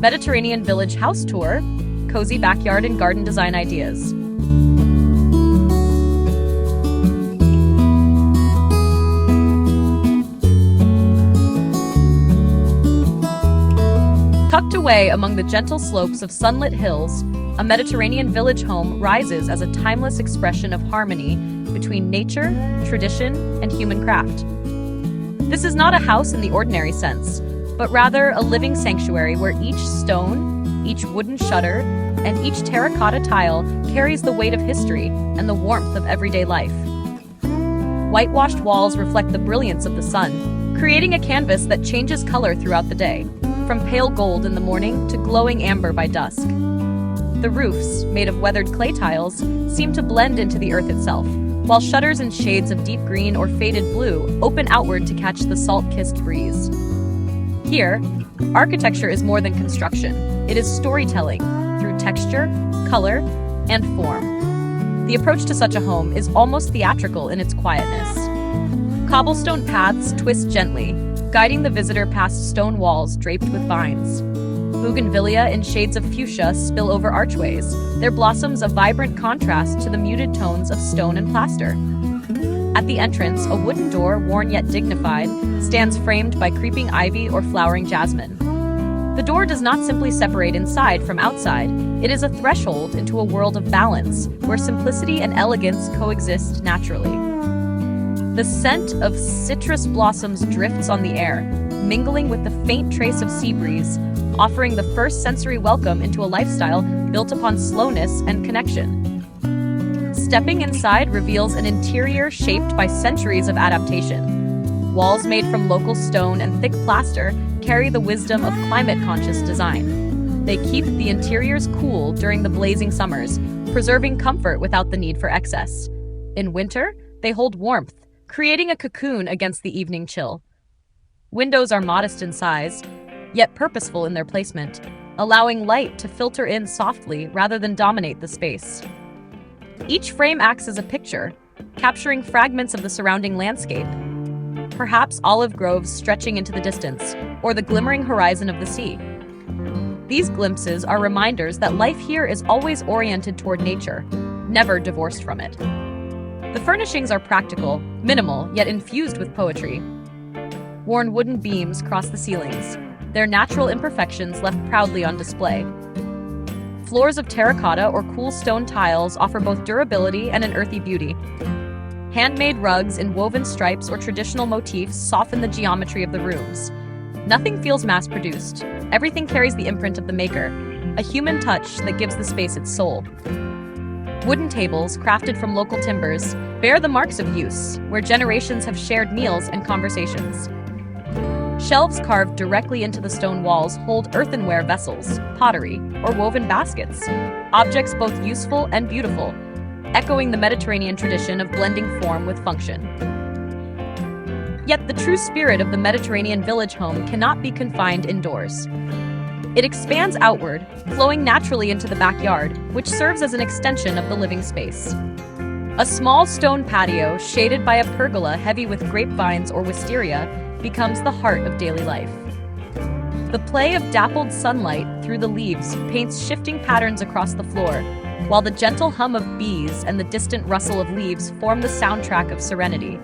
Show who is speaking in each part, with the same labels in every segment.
Speaker 1: Mediterranean Village House Tour, cozy backyard and garden design ideas. Tucked away among the gentle slopes of sunlit hills, a Mediterranean village home rises as a timeless expression of harmony between nature, tradition, and human craft. This is not a house in the ordinary sense, but rather a living sanctuary where each stone, each wooden shutter, and each terracotta tile carries the weight of history and the warmth of everyday life. Whitewashed walls reflect the brilliance of the sun, creating a canvas that changes color throughout the day, from pale gold in the morning to glowing amber by dusk. The roofs, made of weathered clay tiles, seem to blend into the earth itself, while shutters in shades of deep green or faded blue open outward to catch the salt-kissed breeze. Here, architecture is more than construction. It is storytelling through texture, color, and form. The approach to such a home is almost theatrical in its quietness. Cobblestone paths twist gently, guiding the visitor past stone walls draped with vines. Bougainvillea in shades of fuchsia spill over archways, their blossoms a vibrant contrast to the muted tones of stone and plaster. At the entrance, a wooden door, worn yet dignified, stands framed by creeping ivy or flowering jasmine. The door does not simply separate inside from outside, it is a threshold into a world of balance, where simplicity and elegance coexist naturally. The scent of citrus blossoms drifts on the air, mingling with the faint trace of sea breeze, offering the first sensory welcome into a lifestyle built upon slowness and connection. Stepping inside reveals an interior shaped by centuries of adaptation. Walls made from local stone and thick plaster carry the wisdom of climate-conscious design. They keep the interiors cool during the blazing summers, preserving comfort without the need for excess. In winter, they hold warmth, creating a cocoon against the evening chill. Windows are modest in size, yet purposeful in their placement, allowing light to filter in softly rather than dominate the space. Each frame acts as a picture, capturing fragments of the surrounding landscape, perhaps olive groves stretching into the distance, or the glimmering horizon of the sea. These glimpses are reminders that life here is always oriented toward nature, never divorced from it. The furnishings are practical, minimal, yet infused with poetry. Worn wooden beams cross the ceilings, their natural imperfections left proudly on display. Floors of terracotta or cool stone tiles offer both durability and an earthy beauty. Handmade rugs in woven stripes or traditional motifs soften the geometry of the rooms. Nothing feels mass-produced. Everything carries the imprint of the maker, a human touch that gives the space its soul. Wooden tables, crafted from local timbers, bear the marks of use, where generations have shared meals and conversations. Shelves carved directly into the stone walls hold earthenware vessels, pottery, or woven baskets, objects both useful and beautiful, echoing the Mediterranean tradition of blending form with function. Yet the true spirit of the Mediterranean village home cannot be confined indoors. It expands outward, flowing naturally into the backyard, which serves as an extension of the living space. A small stone patio, shaded by a pergola heavy with grapevines or wisteria, becomes the heart of daily life. The play of dappled sunlight through the leaves paints shifting patterns across the floor, while the gentle hum of bees and the distant rustle of leaves form the soundtrack of serenity.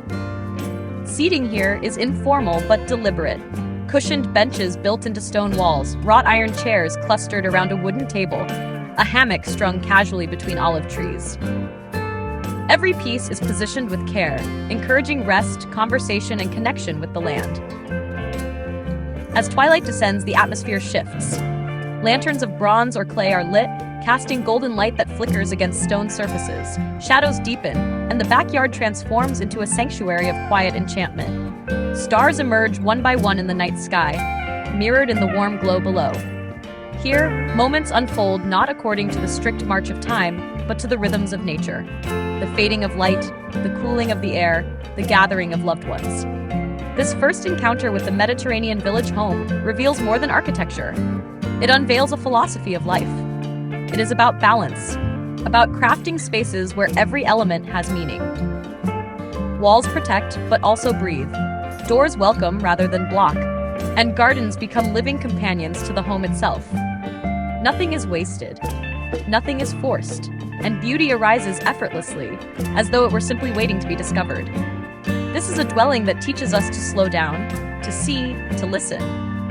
Speaker 1: Seating here is informal but deliberate. Cushioned benches built into stone walls, wrought iron chairs clustered around a wooden table, a hammock strung casually between olive trees. Every piece is positioned with care, encouraging rest, conversation, and connection with the land. As twilight descends, the atmosphere shifts. Lanterns of bronze or clay are lit, casting golden light that flickers against stone surfaces. Shadows deepen, and the backyard transforms into a sanctuary of quiet enchantment. Stars emerge one by one in the night sky, mirrored in the warm glow below. Here, moments unfold not according to the strict march of time, but to the rhythms of nature. The fading of light, the cooling of the air, the gathering of loved ones. This first encounter with the Mediterranean village home reveals more than architecture. It unveils a philosophy of life. It is about balance, about crafting spaces where every element has meaning. Walls protect, but also breathe. Doors welcome rather than block. And gardens become living companions to the home itself. Nothing is wasted, nothing is forced, and beauty arises effortlessly, as though it were simply waiting to be discovered. This is a dwelling that teaches us to slow down, to see, to listen,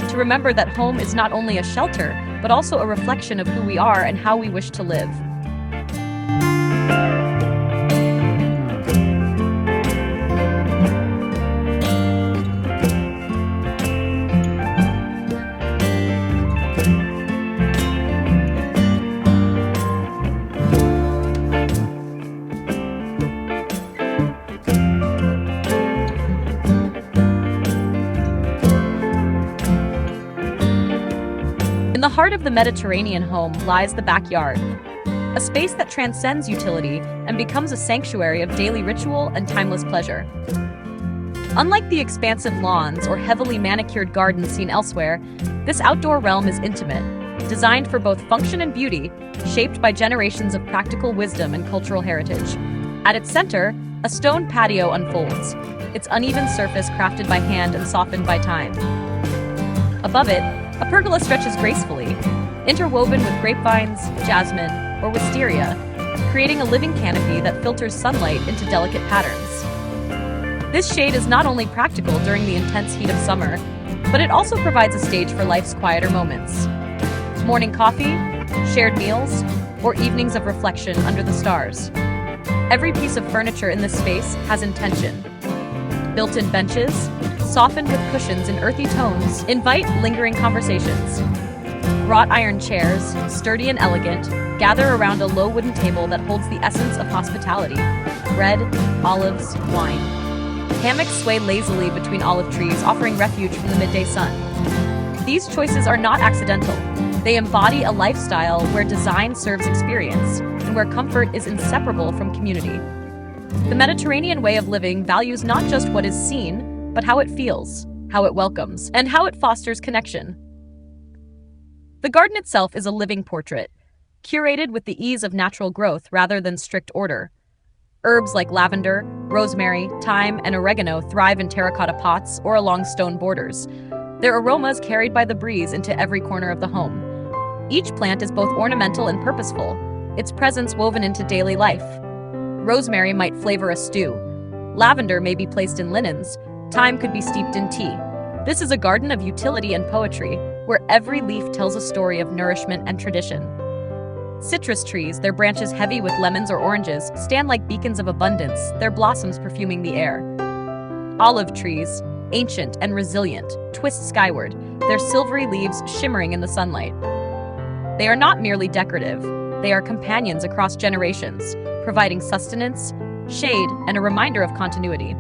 Speaker 1: to remember that home is not only a shelter, but also a reflection of who we are and how we wish to live. In the heart of the Mediterranean home lies the backyard, a space that transcends utility and becomes a sanctuary of daily ritual and timeless pleasure. Unlike the expansive lawns or heavily manicured gardens seen elsewhere, this outdoor realm is intimate, designed for both function and beauty, shaped by generations of practical wisdom and cultural heritage. At its center, a stone patio unfolds, its uneven surface crafted by hand and softened by time. Above it, a pergola stretches gracefully, interwoven with grapevines, jasmine, or wisteria, creating a living canopy that filters sunlight into delicate patterns. This shade is not only practical during the intense heat of summer, but it also provides a stage for life's quieter moments. Morning coffee, shared meals, or evenings of reflection under the stars. Every piece of furniture in this space has intention. Built-in benches, softened with cushions in earthy tones, invite lingering conversations. Wrought iron chairs, sturdy and elegant, gather around a low wooden table that holds the essence of hospitality: bread, olives, wine. Hammocks sway lazily between olive trees, offering refuge from the midday sun. These choices are not accidental. They embody a lifestyle where design serves experience and where comfort is inseparable from community. The Mediterranean way of living values not just what is seen, but how it feels, how it welcomes, and how it fosters connection. The garden itself is a living portrait, curated with the ease of natural growth rather than strict order. Herbs like lavender, rosemary, thyme, and oregano thrive in terracotta pots or along stone borders, their aromas carried by the breeze into every corner of the home. Each plant is both ornamental and purposeful, its presence woven into daily life. Rosemary might flavor a stew. Lavender may be placed in linens. Thyme could be steeped in tea. This is a garden of utility and poetry, where every leaf tells a story of nourishment and tradition. Citrus trees, their branches heavy with lemons or oranges, stand like beacons of abundance, their blossoms perfuming the air. Olive trees, ancient and resilient, twist skyward, their silvery leaves shimmering in the sunlight. They are not merely decorative, they are companions across generations, providing sustenance, shade, and a reminder of continuity.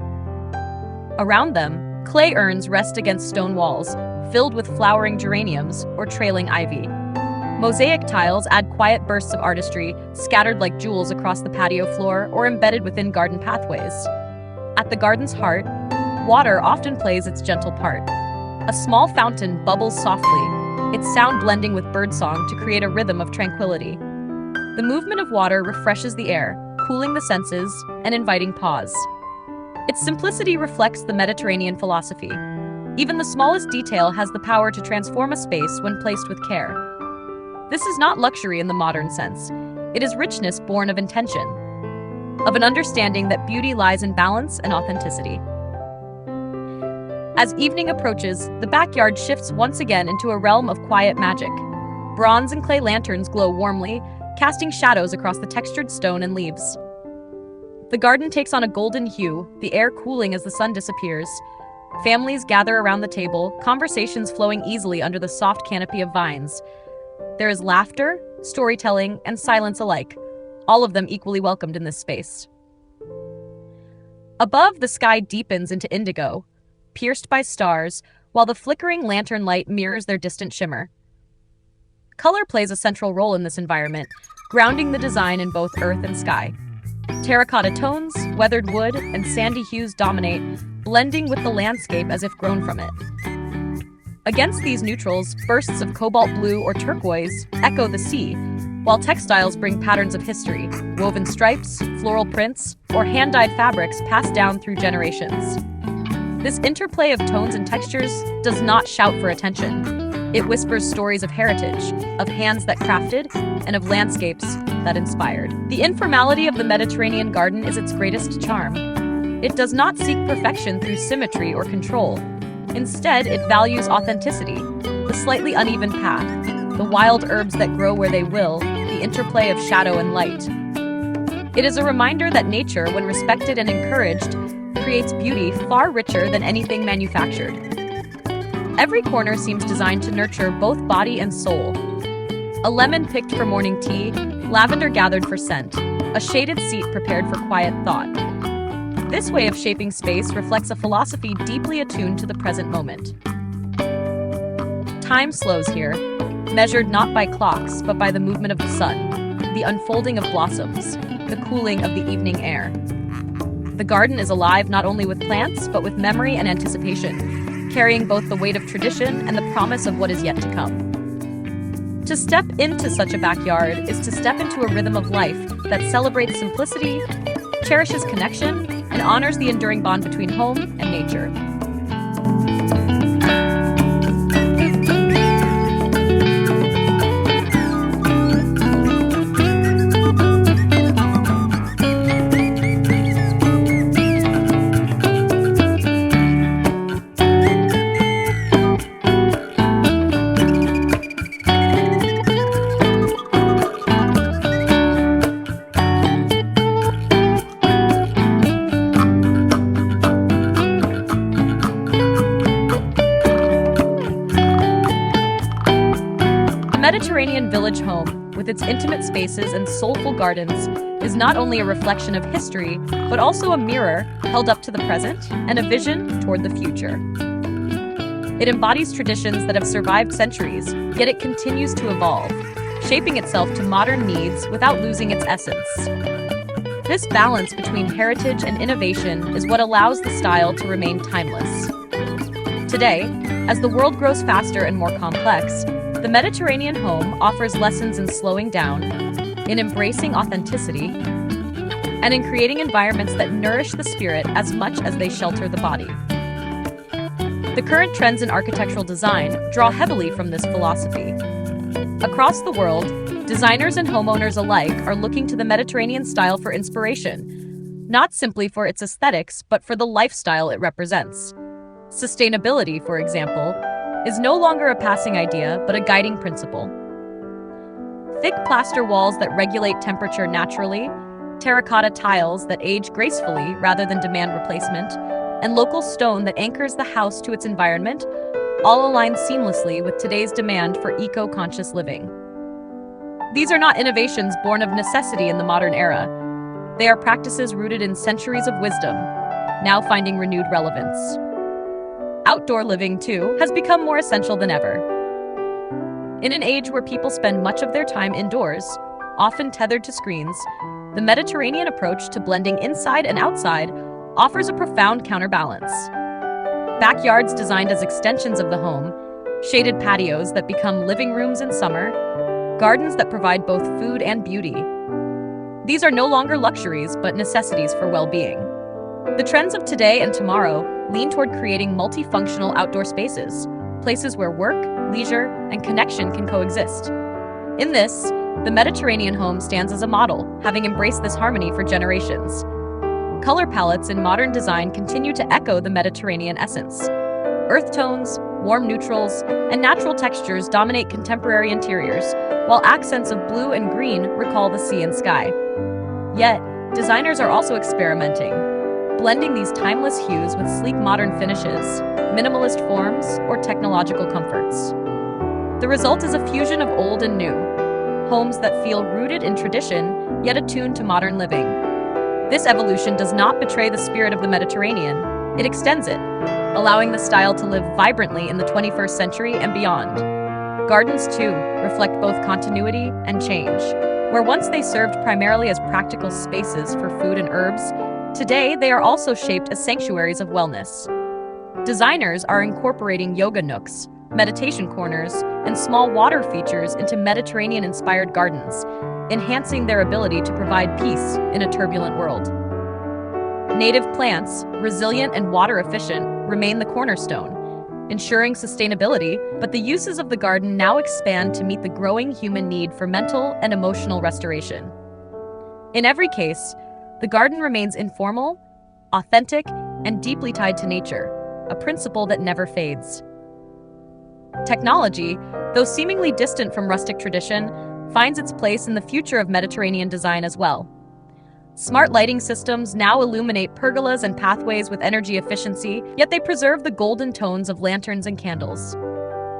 Speaker 1: Around them, clay urns rest against stone walls, filled with flowering geraniums or trailing ivy. Mosaic tiles add quiet bursts of artistry, scattered like jewels across the patio floor or embedded within garden pathways. At the garden's heart, water often plays its gentle part. A small fountain bubbles softly, its sound blending with birdsong to create a rhythm of tranquility. The movement of water refreshes the air, cooling the senses and inviting pause. Its simplicity reflects the Mediterranean philosophy. Even the smallest detail has the power to transform a space when placed with care. This is not luxury in the modern sense. It is richness born of intention, of an understanding that beauty lies in balance and authenticity. As evening approaches, the backyard shifts once again into a realm of quiet magic. Bronze and clay lanterns glow warmly, casting shadows across the textured stone and leaves. The garden takes on a golden hue, the air cooling as the sun disappears. Families gather around the table, conversations flowing easily under the soft canopy of vines. There is laughter, storytelling, and silence alike, all of them equally welcomed in this space. Above, the sky deepens into indigo, pierced by stars, while the flickering lantern light mirrors their distant shimmer. Color plays a central role in this environment, grounding the design in both earth and sky. Terracotta tones, weathered wood, and sandy hues dominate, blending with the landscape as if grown from it. Against these neutrals, bursts of cobalt blue or turquoise echo the sea, while textiles bring patterns of history, woven stripes, floral prints, or hand-dyed fabrics passed down through generations. This interplay of tones and textures does not shout for attention. It whispers stories of heritage, of hands that crafted, and of landscapes that inspired. The informality of the Mediterranean garden is its greatest charm. It does not seek perfection through symmetry or control. Instead, it values authenticity, the slightly uneven path, the wild herbs that grow where they will, the interplay of shadow and light. It is a reminder that nature, when respected and encouraged, creates beauty far richer than anything manufactured. Every corner seems designed to nurture both body and soul. A lemon picked for morning tea, lavender gathered for scent, a shaded seat prepared for quiet thought. This way of shaping space reflects a philosophy deeply attuned to the present moment. Time slows here, measured not by clocks, but by the movement of the sun, the unfolding of blossoms, the cooling of the evening air. The garden is alive not only with plants, but with memory and anticipation, carrying both the weight of tradition and the promise of what is yet to come. To step into such a backyard is to step into a rhythm of life that celebrates simplicity, cherishes connection, and honors the enduring bond between home and nature. Mediterranean village home, with its intimate spaces and soulful gardens, is not only a reflection of history, but also a mirror held up to the present and a vision toward the future. It embodies traditions that have survived centuries, yet it continues to evolve, shaping itself to modern needs without losing its essence. This balance between heritage and innovation is what allows the style to remain timeless. Today, as the world grows faster and more complex, the Mediterranean home offers lessons in slowing down, in embracing authenticity, and in creating environments that nourish the spirit as much as they shelter the body. The current trends in architectural design draw heavily from this philosophy. Across the world, designers and homeowners alike are looking to the Mediterranean style for inspiration, not simply for its aesthetics, but for the lifestyle it represents. Sustainability, for example, is no longer a passing idea, but a guiding principle. Thick plaster walls that regulate temperature naturally, terracotta tiles that age gracefully rather than demand replacement, and local stone that anchors the house to its environment all align seamlessly with today's demand for eco-conscious living. These are not innovations born of necessity in the modern era. They are practices rooted in centuries of wisdom, now finding renewed relevance. Outdoor living, too, has become more essential than ever. In an age where people spend much of their time indoors, often tethered to screens, the Mediterranean approach to blending inside and outside offers a profound counterbalance. Backyards designed as extensions of the home, shaded patios that become living rooms in summer, gardens that provide both food and beauty. These are no longer luxuries, but necessities for well-being. The trends of today and tomorrow lean toward creating multifunctional outdoor spaces, places where work, leisure, and connection can coexist. In this, the Mediterranean home stands as a model, having embraced this harmony for generations. Color palettes in modern design continue to echo the Mediterranean essence. Earth tones, warm neutrals, and natural textures dominate contemporary interiors, while accents of blue and green recall the sea and sky. Yet, designers are also experimenting, blending these timeless hues with sleek modern finishes, minimalist forms, or technological comforts. The result is a fusion of old and new, homes that feel rooted in tradition, yet attuned to modern living. This evolution does not betray the spirit of the Mediterranean, it extends it, allowing the style to live vibrantly in the 21st century and beyond. Gardens, too, reflect both continuity and change. Where once they served primarily as practical spaces for food and herbs, today they are also shaped as sanctuaries of wellness. Designers are incorporating yoga nooks, meditation corners, and small water features into Mediterranean-inspired gardens, enhancing their ability to provide peace in a turbulent world. Native plants, resilient and water-efficient, remain the cornerstone, ensuring sustainability, but the uses of the garden now expand to meet the growing human need for mental and emotional restoration. In every case, the garden remains informal, authentic, and deeply tied to nature, a principle that never fades. Technology, though seemingly distant from rustic tradition, finds its place in the future of Mediterranean design as well. Smart lighting systems now illuminate pergolas and pathways with energy efficiency, yet they preserve the golden tones of lanterns and candles.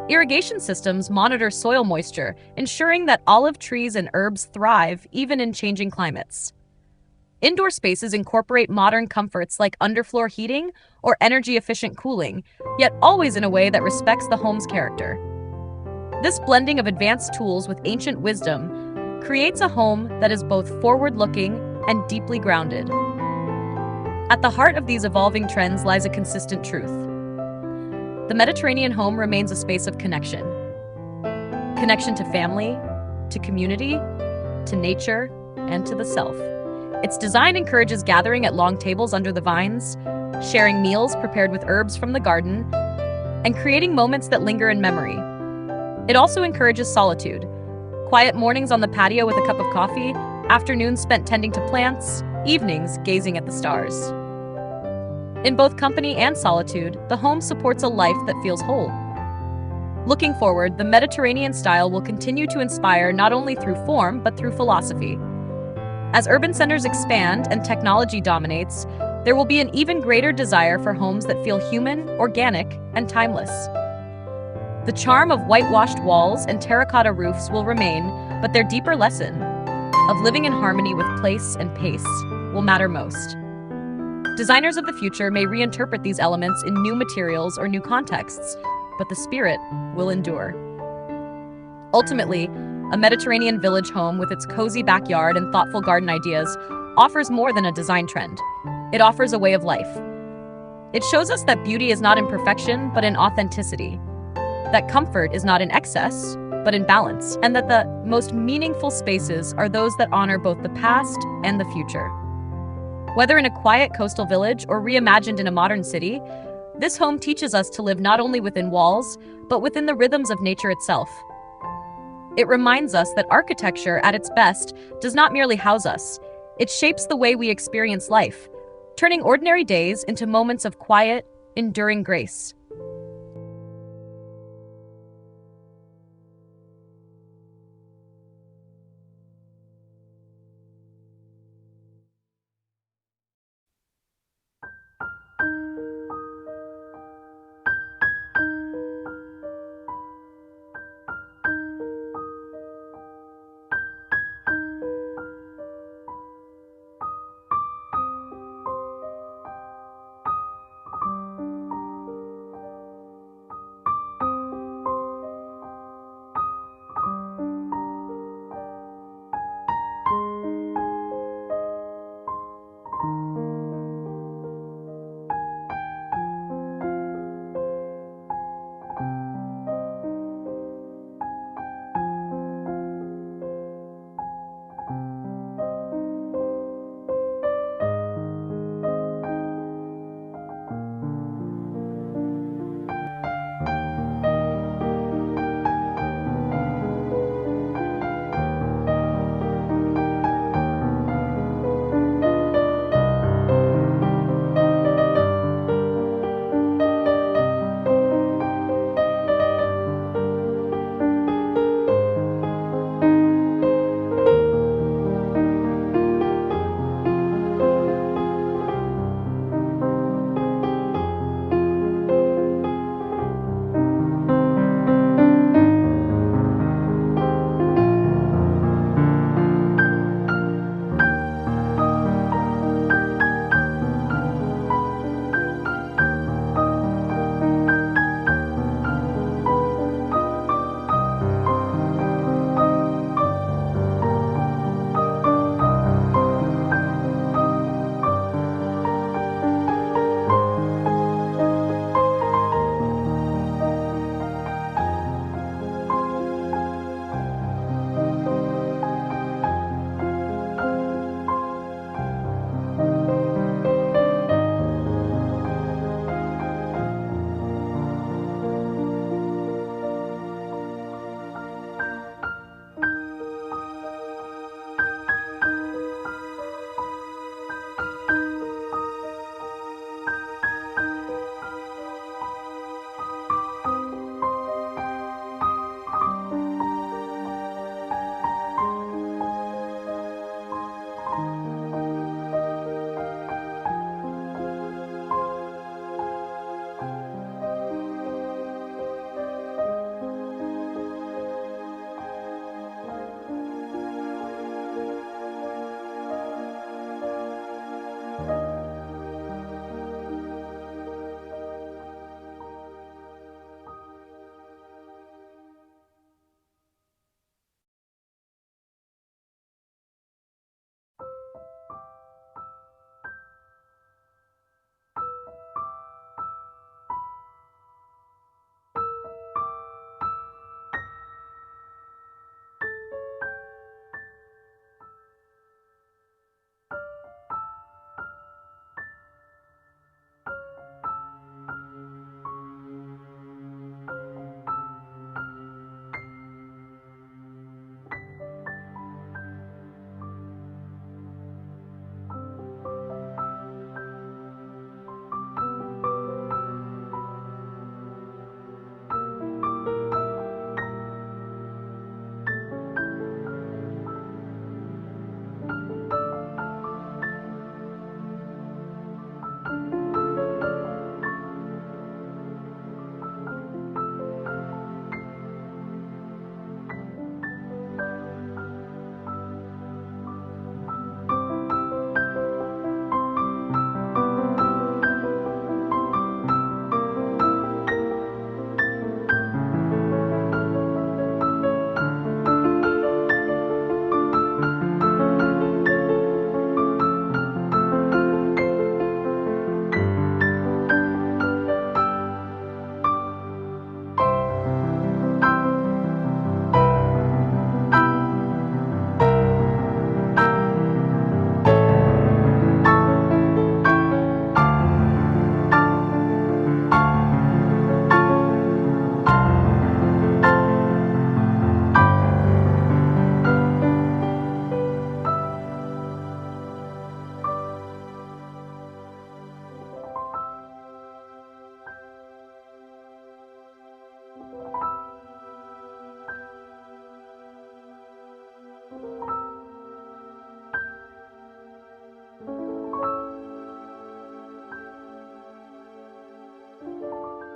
Speaker 1: Irrigation systems monitor soil moisture, ensuring that olive trees and herbs thrive even in changing climates. Indoor spaces incorporate modern comforts like underfloor heating or energy-efficient cooling, yet always in a way that respects the home's character. This blending of advanced tools with ancient wisdom creates a home that is both forward-looking and deeply grounded. At the heart of these evolving trends lies a consistent truth. The Mediterranean home remains a space of connection. Connection to family, to community, to nature, and to the self. Its design encourages gathering at long tables under the vines, sharing meals prepared with herbs from the garden, and creating moments that linger in memory. It also encourages solitude. Quiet mornings on the patio with a cup of coffee, afternoons spent tending to plants, evenings gazing at the stars. In both company and solitude, the home supports a life that feels whole. Looking forward, the Mediterranean style will continue to inspire not only through form, but through philosophy. As urban centers expand and technology dominates, there will be an even greater desire for homes that feel human, organic, and timeless. The charm of whitewashed walls and terracotta roofs will remain, but their deeper lesson of living in harmony with place and pace will matter most. Designers of the future may reinterpret these elements in new materials or new contexts, but the spirit will endure. Ultimately, a Mediterranean village home with its cozy backyard and thoughtful garden ideas offers more than a design trend. It offers a way of life. It shows us that beauty is not in perfection, but in authenticity. That comfort is not in excess, but in balance, and that the most meaningful spaces are those that honor both the past and the future. Whether in a quiet coastal village or reimagined in a modern city, this home teaches us to live not only within walls, but within the rhythms of nature itself. It reminds us that architecture, at its best, does not merely house us. It shapes the way we experience life, turning ordinary days into moments of quiet, enduring grace.